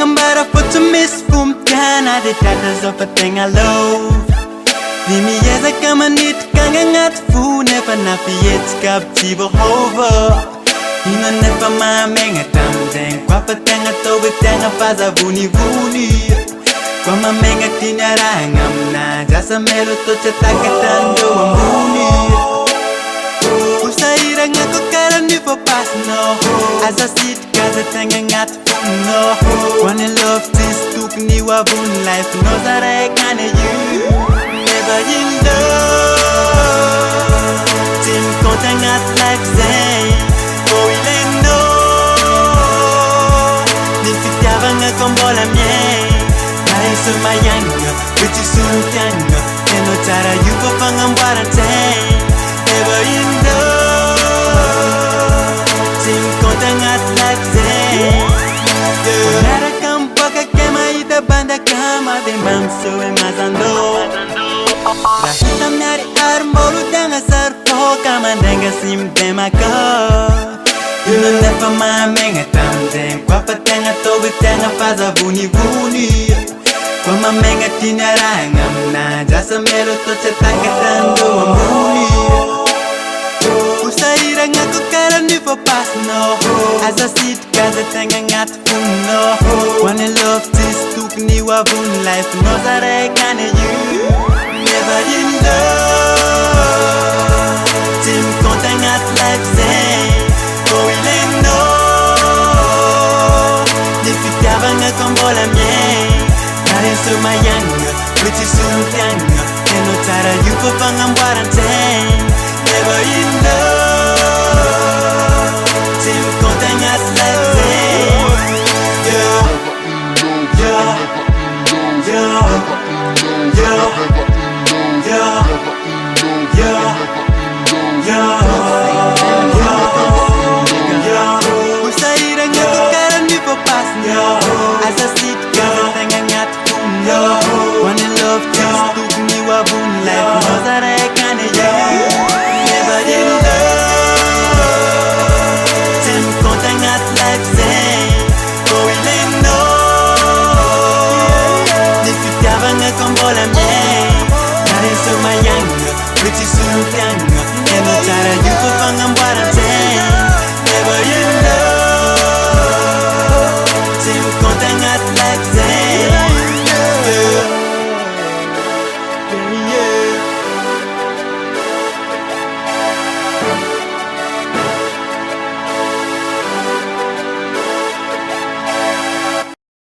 pangambara fotsiny misy fombokana de tratrasa fa tegna love Ny miezaka manitrikanga agnaty fo nefa na fihetsika aby tsy voahova Ino nefa mahamegna tamizegny koa fa tegna atao hoe tegna fazavonivony Koa mamegna ty niarahagna aminanjy asa melo atao tsy atakatrandreo ambony Usahiragna ko karaha ny voapasinao Aza sitrika aza tegna agnaty fononao Koa ny love tsisy tokony ho avony life-nao zaraikany io Never in love Tsy mikônty agnaty life zegny Fô ilainao Ny fitiavagna ko mbola miaigny Maheso maiagnana, hoe tsisy olon-tiagnana Hainao tsara io fô fagnamboaran-tsaigny Never in love Tsy mikônty agnaty life zegny Miaraka miboaka ke mahita bandakama Dia mba miseho hoe mazandao Raha hita miharihary mbôlo tegna sary fôka Mandrainga sy midemaka Ino nefa mahamegna tamizegny Koa fa tegna atao hoe tegna fazavonivony Koa mamegna ty niarahagna aminanjy Asa melo atao tsy atakatrandreo ambony Usahiragna ko karaha ny voapasinao Aza sitrika aza tegna agnaty fononao Koa ny love tsisy tokony ho avony life-nao zaraikany io Never in love Tsy mikônty agnaty life zegny Fô ilainao Ny fitiavagna ko mbola miaigny Maheso maiagnana, hoe tsisy olon-tiagnana Hainao tsara io fô fagnamboaran-tsaigny